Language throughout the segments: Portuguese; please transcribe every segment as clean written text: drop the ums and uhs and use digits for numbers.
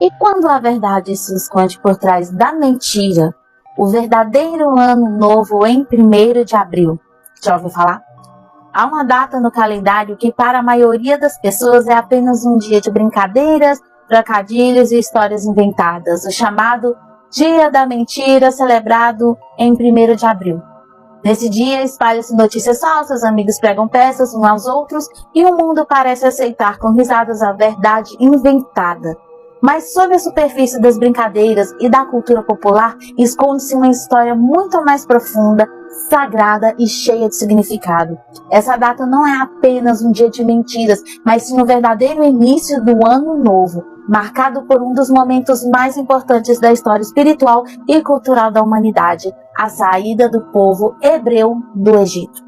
E quando a verdade se esconde por trás da mentira, o verdadeiro ano novo em 1º de abril. Já ouviu falar? Há uma data no calendário que para a maioria das pessoas é apenas um dia de brincadeiras, trocadilhos e histórias inventadas, o chamado Dia da Mentira, celebrado em 1º de abril. Nesse dia, espalham-se notícias falsas, amigos pregam peças uns aos outros e o mundo parece aceitar com risadas a verdade inventada. Mas sob a superfície das brincadeiras e da cultura popular, esconde-se uma história muito mais profunda, sagrada e cheia de significado. Essa data não é apenas um dia de mentiras, mas sim o verdadeiro início do ano novo, marcado por um dos momentos mais importantes da história espiritual e cultural da humanidade, a saída do povo hebreu do Egito.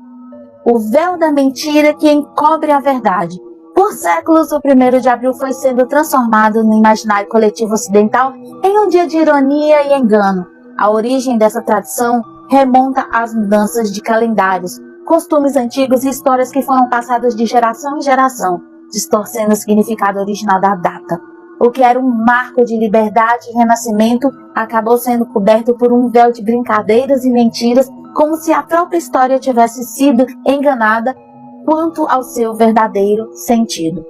O véu da mentira que encobre a verdade. Por séculos, o 1º de abril foi sendo transformado no imaginário coletivo ocidental em um dia de ironia e engano. A origem dessa tradição remonta às mudanças de calendários, costumes antigos e histórias que foram passadas de geração em geração, distorcendo o significado original da data. O que era um marco de liberdade e renascimento acabou sendo coberto por um véu de brincadeiras e mentiras, como se a própria história tivesse sido enganada quanto ao seu verdadeiro sentido.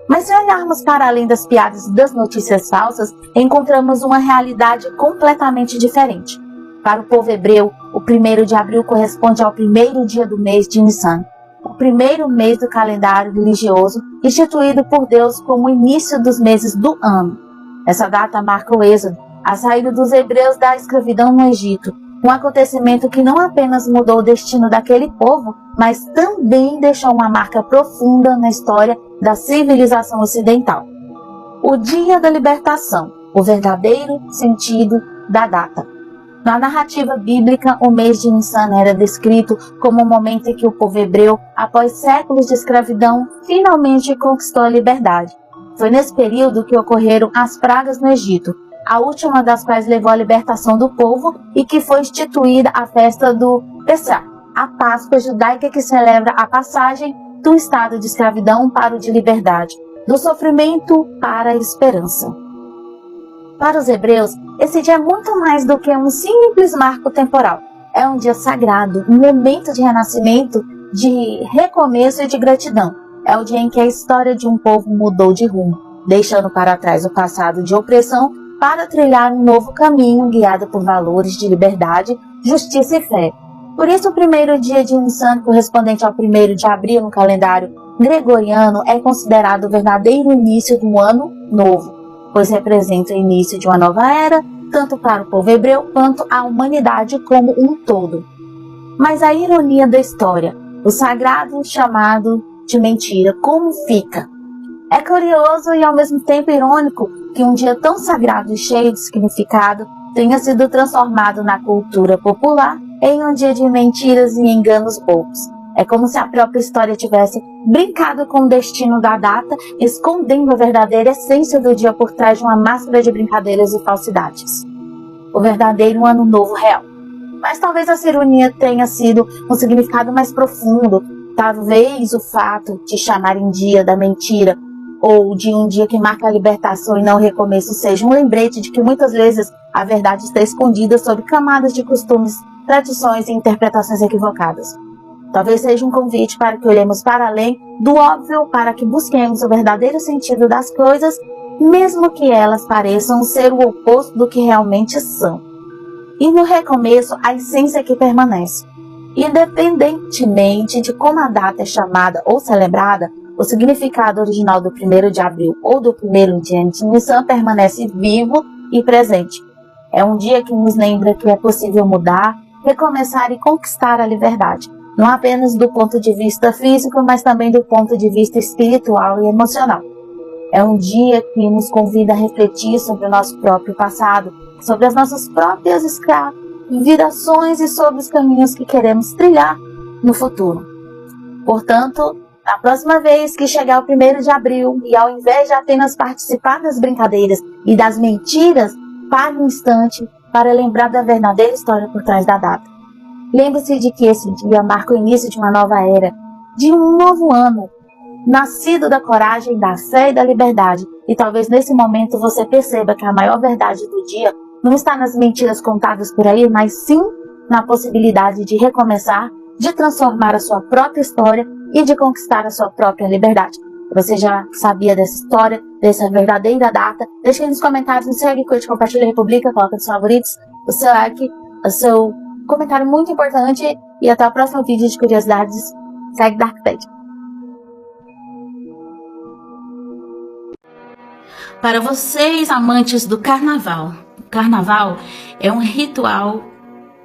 Mas se olharmos para além das piadas e das notícias falsas, encontramos uma realidade completamente diferente. Para o povo hebreu, o 1º de abril corresponde ao 1º dia do mês de Nissan, o 1º mês do calendário religioso, instituído por Deus como o início dos meses do ano. Essa data marca o êxodo, a saída dos hebreus da escravidão no Egito, um acontecimento que não apenas mudou o destino daquele povo, mas também deixou uma marca profunda na história da civilização ocidental. O Dia da Libertação, o verdadeiro sentido da data. Na narrativa bíblica, o mês de Nissan era descrito como o momento em que o povo hebreu, após séculos de escravidão, finalmente conquistou a liberdade. Foi nesse período que ocorreram as pragas no Egito, a última das quais levou à libertação do povo e que foi instituída a festa do Pessah, a Páscoa judaica que celebra a passagem do estado de escravidão para o de liberdade, do sofrimento para a esperança. Para os hebreus, esse dia é muito mais do que um simples marco temporal. É um dia sagrado, um momento de renascimento, de recomeço e de gratidão. É o dia em que a história de um povo mudou de rumo, deixando para trás o passado de opressão para trilhar um novo caminho guiado por valores de liberdade, justiça e fé. Por isso, o 1º dia de Nissan, correspondente ao 1º de abril no calendário gregoriano, é considerado o verdadeiro início do ano novo, pois representa o início de uma nova era, tanto para o povo hebreu quanto a humanidade como um todo. Mas a ironia da história, o sagrado chamado de mentira, como fica? É curioso e ao mesmo tempo irônico que um dia tão sagrado e cheio de significado tenha sido transformado na cultura popular em um dia de mentiras e enganos bobos. É como se a própria história tivesse brincado com o destino da data, escondendo a verdadeira essência do dia por trás de uma máscara de brincadeiras e falsidades. O verdadeiro ano novo real. Mas talvez essa ironia tenha sido um significado mais profundo. Talvez o fato de chamarem dia da mentira ou de um dia que marca a libertação e não o recomeço seja um lembrete de que muitas vezes a verdade está escondida sob camadas de costumes, tradições e interpretações equivocadas. Talvez seja um convite para que olhemos para além do óbvio, para que busquemos o verdadeiro sentido das coisas, mesmo que elas pareçam ser o oposto do que realmente são. E no recomeço, a essência que permanece. Independentemente de como a data é chamada ou celebrada, o significado original do 1º de abril ou do 1º dia de Nissan permanece vivo e presente. É um dia que nos lembra que é possível mudar, recomeçar e conquistar a liberdade, não apenas do ponto de vista físico, mas também do ponto de vista espiritual e emocional. É um dia que nos convida a refletir sobre o nosso próprio passado, sobre as nossas próprias virações e sobre os caminhos que queremos trilhar no futuro. Portanto, na próxima vez que chegar o 1º de abril e ao invés de apenas participar das brincadeiras e das mentiras, pare um instante para lembrar da verdadeira história por trás da data. Lembre-se de que esse dia marca o início de uma nova era, de um novo ano, nascido da coragem, da fé e da liberdade. E talvez nesse momento você perceba que a maior verdade do dia não está nas mentiras contadas por aí, mas sim na possibilidade de recomeçar, de transformar a sua própria história e de conquistar a sua própria liberdade. Você já sabia dessa história, dessa verdadeira data? Deixe aí nos comentários, nos segue, curte, compartilha, republica, coloca nos favoritos, o seu like, o seu comentário muito importante e até o próximo vídeo de curiosidades. Segue Darkpad. Para vocês amantes do carnaval, o carnaval é um ritual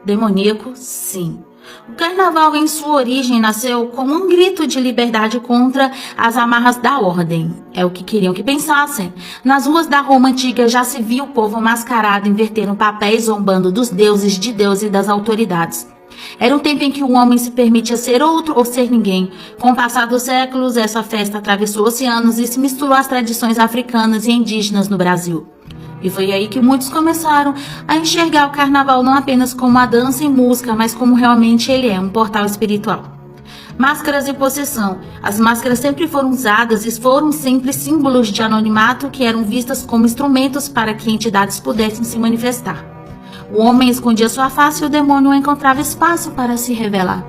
demoníaco, sim. O carnaval, em sua origem, nasceu como um grito de liberdade contra as amarras da ordem. É o que queriam que pensassem. Nas ruas da Roma antiga já se via o povo mascarado invertendo papéis, zombando dos deuses, de Deus e das autoridades. Era um tempo em que o homem se permitia ser outro ou ser ninguém. Com o passar dos séculos, essa festa atravessou oceanos e se misturou às tradições africanas e indígenas no Brasil. E foi aí que muitos começaram a enxergar o carnaval não apenas como uma dança e música, mas como realmente ele é, um portal espiritual. Máscaras e possessão. As máscaras sempre foram usadas e foram sempre símbolos de anonimato que eram vistas como instrumentos para que entidades pudessem se manifestar. O homem escondia sua face e o demônio encontrava espaço para se revelar.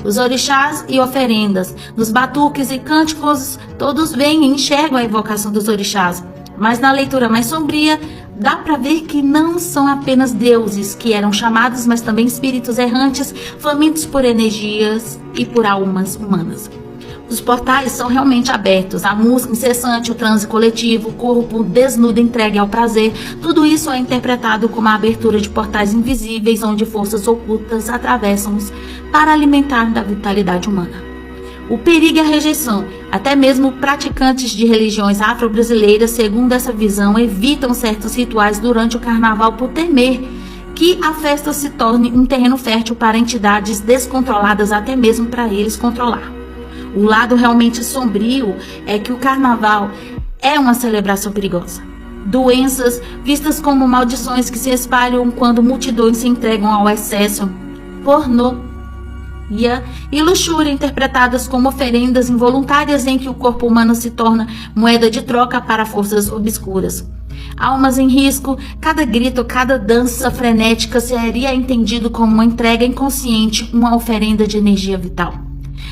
Os orixás e oferendas, nos batuques e cânticos, todos veem e enxergam a evocação dos orixás. Mas na leitura mais sombria, dá para ver que não são apenas deuses que eram chamados, mas também espíritos errantes, famintos por energias e por almas humanas. Os portais são realmente abertos, a música incessante, o transe coletivo, o corpo desnudo entregue ao prazer, tudo isso é interpretado como a abertura de portais invisíveis onde forças ocultas atravessam-os para alimentar da vitalidade humana. O perigo e a rejeição. Até mesmo praticantes de religiões afro-brasileiras, segundo essa visão, evitam certos rituais durante o carnaval por temer que a festa se torne um terreno fértil para entidades descontroladas, até mesmo para eles controlar. O lado realmente sombrio é que o carnaval é uma celebração perigosa. Doenças vistas como maldições que se espalham quando multidões se entregam ao excesso, pornô e luxúria interpretadas como oferendas involuntárias em que o corpo humano se torna moeda de troca para forças obscuras. Almas em risco, cada grito, cada dança frenética seria entendido como uma entrega inconsciente, uma oferenda de energia vital.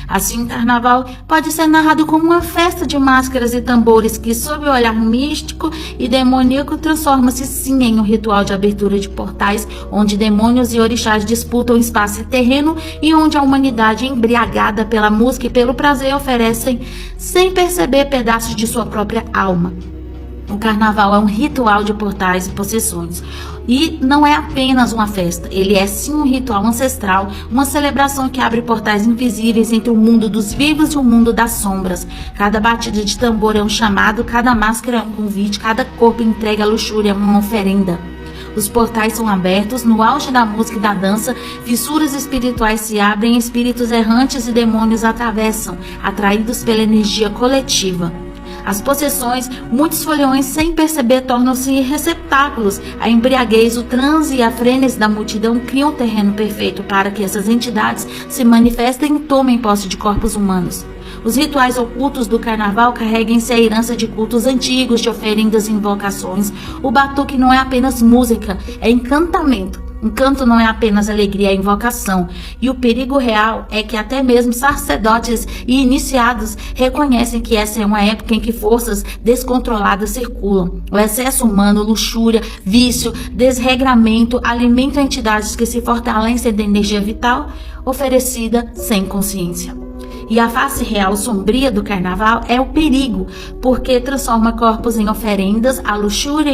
Assim, o carnaval pode ser narrado como uma festa de máscaras e tambores que, sob o olhar místico e demoníaco, transforma-se sim em um ritual de abertura de portais, onde demônios e orixás disputam espaço e terreno e onde a humanidade, embriagada pela música e pelo prazer, oferecem, sem perceber, pedaços de sua própria alma. O carnaval é um ritual de portais e possessões. E não é apenas uma festa, ele é sim um ritual ancestral, uma celebração que abre portais invisíveis entre o mundo dos vivos e o mundo das sombras. Cada batida de tambor é um chamado, cada máscara é um convite, cada corpo entrega a luxúria, uma oferenda. Os portais são abertos, no auge da música e da dança, fissuras espirituais se abrem, espíritos errantes e demônios atravessam, atraídos pela energia coletiva. As possessões, muitos foliões sem perceber tornam-se receptáculos. A embriaguez, o transe e a frênese da multidão criam um terreno perfeito para que essas entidades se manifestem e tomem posse de corpos humanos. Os rituais ocultos do carnaval carregam-se a herança de cultos antigos, de oferendas e invocações. O batuque não é apenas música, é encantamento. Encanto não é apenas alegria, é invocação. E o perigo real é que até mesmo sacerdotes e iniciados reconhecem que essa é uma época em que forças descontroladas circulam. O excesso humano, luxúria, vício, desregramento alimentam entidades que se fortalecem da energia vital oferecida sem consciência. E a face real sombria do carnaval é o perigo, porque transforma corpos em oferendas, a luxúria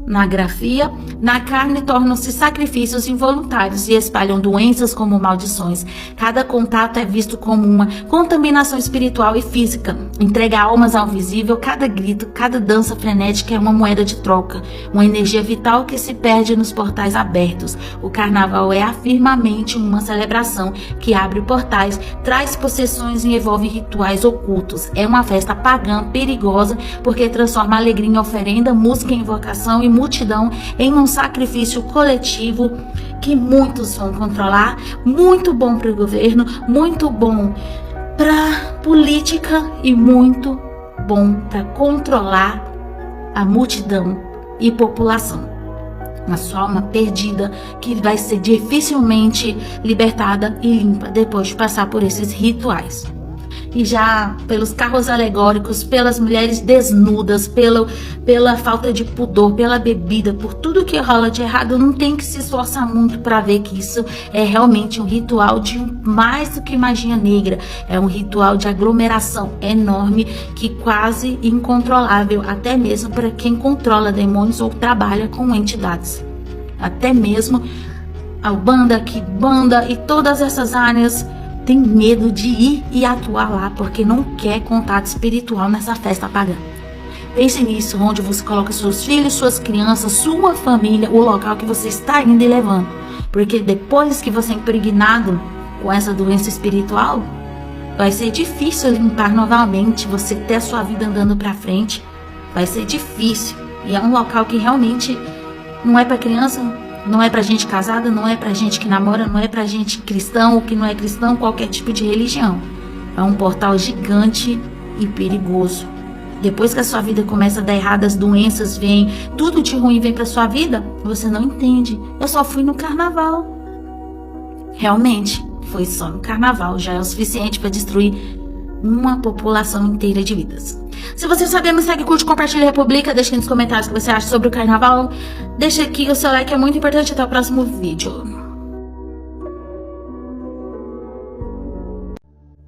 na grafia, na carne tornam-se sacrifícios involuntários e espalham doenças como maldições. Cada contato é visto como uma contaminação espiritual e física. Entrega almas ao visível, cada grito, cada dança frenética é uma moeda de troca, uma energia vital que se perde nos portais abertos. O carnaval é afirmamente uma celebração que abre portais, traz possessões e envolve rituais ocultos. É uma festa pagã perigosa porque transforma a alegria em oferenda, música em invocação e multidão em um sacrifício coletivo que muitos vão controlar. Muito bom para o governo, muito bom para política e muito bom para controlar a multidão e população. Uma sua alma perdida que vai ser dificilmente libertada e limpa depois de passar por esses rituais. E já pelos carros alegóricos, pelas mulheres desnudas, pela falta de pudor, pela bebida, por tudo que rola de errado, não tem que se esforçar muito para ver que isso é realmente um ritual de mais do que magia negra. É um ritual de aglomeração enorme, que quase incontrolável, até mesmo para quem controla demônios ou trabalha com entidades. Até mesmo a Umbanda, Quimbanda e todas essas áreas tem medo de ir e atuar lá, porque não quer contato espiritual nessa festa pagã. Pense nisso, onde você coloca seus filhos, suas crianças, sua família, o local que você está indo e levando. Porque depois que você é impregnado com essa doença espiritual, vai ser difícil limpar novamente, você ter a sua vida andando para frente. Vai ser difícil. E é um local que realmente não é para criança, não é pra gente casada, não é pra gente que namora, não é pra gente cristão ou que não é cristão, qualquer tipo de religião. É um portal gigante e perigoso. Depois que a sua vida começa a dar errado, as doenças vêm, tudo de ruim vem pra sua vida, você não entende. Eu só fui no carnaval. Realmente, foi só no carnaval, já é o suficiente para destruir uma população inteira de vidas. Se você sabe, me segue, curte, compartilha, republica, deixa nos comentários o que você acha sobre o carnaval. Deixa aqui o seu like, é muito importante. Até o próximo vídeo.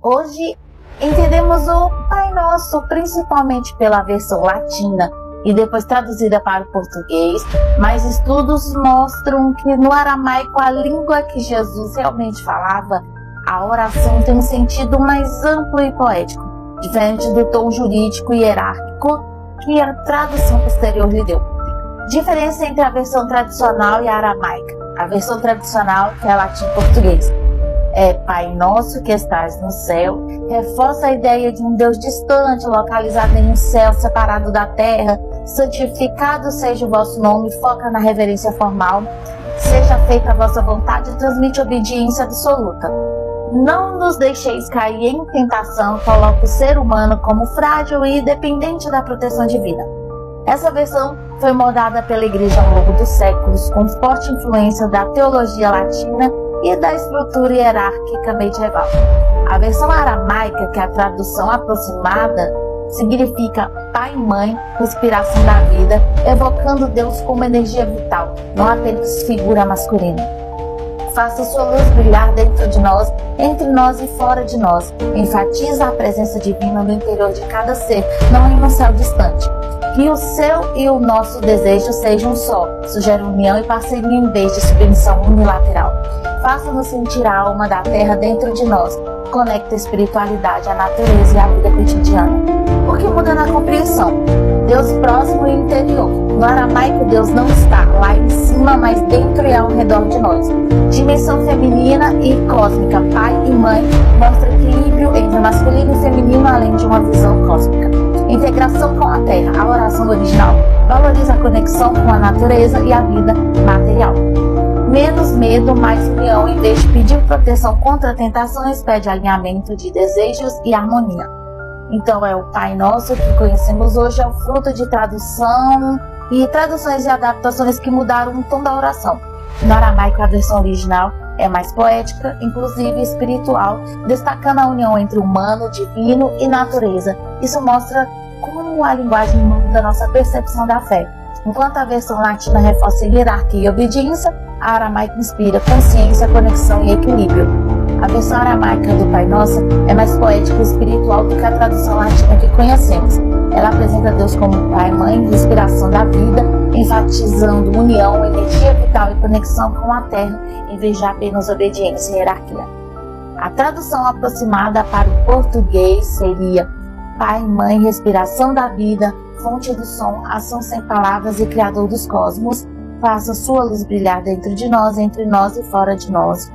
Hoje entendemos o Pai Nosso principalmente pela versão latina e depois traduzida para o português, mas estudos mostram que no aramaico, a língua que Jesus realmente falava, a oração tem um sentido mais amplo e poético, diferente do tom jurídico e hierárquico que a tradução posterior lhe deu. Diferença entre a versão tradicional e a aramaica. A versão tradicional, que é latim e português, é Pai Nosso que estás no céu, reforça a ideia de um Deus distante, localizado em um céu separado da terra. Santificado seja o vosso nome, foca na reverência formal. Seja feita a vossa vontade e transmite obediência absoluta. Não nos deixeis cair em tentação, coloca o ser humano como frágil e dependente da proteção divina. Essa versão foi moldada pela Igreja ao longo dos séculos, com forte influência da teologia latina e da estrutura hierárquica medieval. A versão aramaica, que é a tradução aproximada, significa pai e mãe, respiração da vida, evocando Deus como energia vital, não apenas figura masculina. Faça sua luz brilhar dentro de nós, entre nós e fora de nós. Enfatiza a presença divina no interior de cada ser, não em um céu distante. Que o seu e o nosso desejo sejam um só, sugere união e parceria em vez de submissão unilateral. Faça-nos sentir a alma da terra dentro de nós. Conecta a espiritualidade, a natureza e a vida cotidiana. Porque muda na compreensão. Deus próximo e interior. No aramaico, Deus não está lá em cima, mas dentro e ao redor de nós. Dimensão feminina e cósmica, pai e mãe, mostra equilíbrio entre masculino e feminino, além de uma visão cósmica. Integração com a terra. A oração original valoriza a conexão com a natureza e a vida material. Menos medo, mais união. Em vez de pedir proteção contra tentações, pede alinhamento de desejos e harmonia. Então é o Pai Nosso que conhecemos hoje, é o fruto de traduções e adaptações que mudaram o tom da oração. No aramaico, a versão original é mais poética, inclusive espiritual, destacando a união entre humano, divino e natureza. Isso mostra como a linguagem muda a nossa percepção da fé. Enquanto a versão latina reforça hierarquia e obediência, a aramaica inspira consciência, conexão e equilíbrio. A versão aramaica do Pai Nosso é mais poética e espiritual do que a tradução latina que conhecemos. Ela apresenta Deus como Pai, Mãe, inspiração da vida, enfatizando união, energia vital e conexão com a terra, em vez de apenas obediência e hierarquia. A tradução aproximada para o português seria Pai, Mãe, respiração da vida, fonte do som, ação sem palavras e criador dos cosmos. Faça sua luz brilhar dentro de nós, entre nós e fora de nós.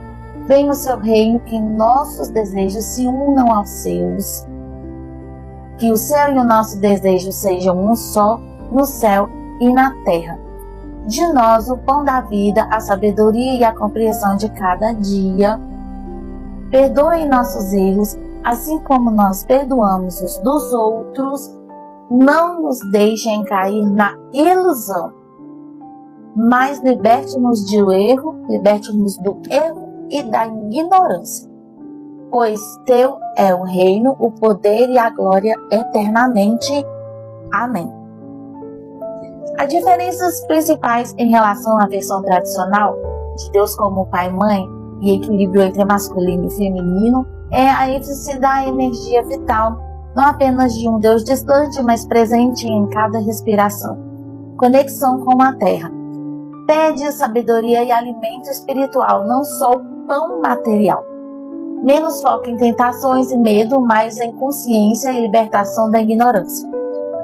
Venha o seu reino, que nossos desejos se unam aos seus. Que o céu e o nosso desejo sejam um só, no céu e na terra. De nós o pão da vida, a sabedoria e a compreensão de cada dia. Perdoe nossos erros, assim como nós perdoamos os dos outros, não nos deixem cair na ilusão, mas liberte-nos do erro e da ignorância. Pois teu é o reino, o poder e a glória eternamente. Amém. As diferenças principais em relação à versão tradicional de Deus como Pai e Mãe e equilíbrio entre masculino e feminino é a ênfase da energia vital, não apenas de um Deus distante, mas presente em cada respiração. Conexão com a terra. Pede sabedoria e alimento espiritual, não só o pão material. Menos foco em tentações e medo, mais em consciência e libertação da ignorância.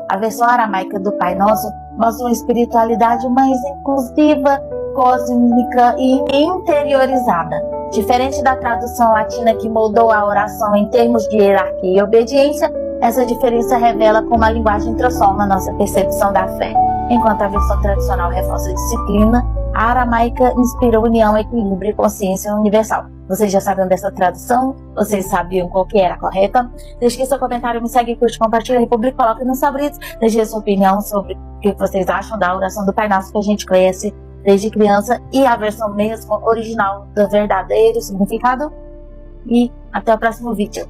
A versão aramaica do Pai Nosso mostra uma espiritualidade mais inclusiva, cósmica e interiorizada. Diferente da tradução latina que moldou a oração em termos de hierarquia e obediência, essa diferença revela como a linguagem transforma nossa percepção da fé. Enquanto a versão tradicional reforça a disciplina, a aramaica inspira união, equilíbrio e consciência universal. Vocês já sabiam dessa tradução? Vocês sabiam qual que era a correta? Deixe aqui seu comentário, me segue, curte, compartilha, republica, coloque nos favoritos. Deixe sua opinião sobre o que vocês acham da oração do Pai Nosso que a gente conhece desde criança e a versão mesmo original do verdadeiro significado. E até o próximo vídeo.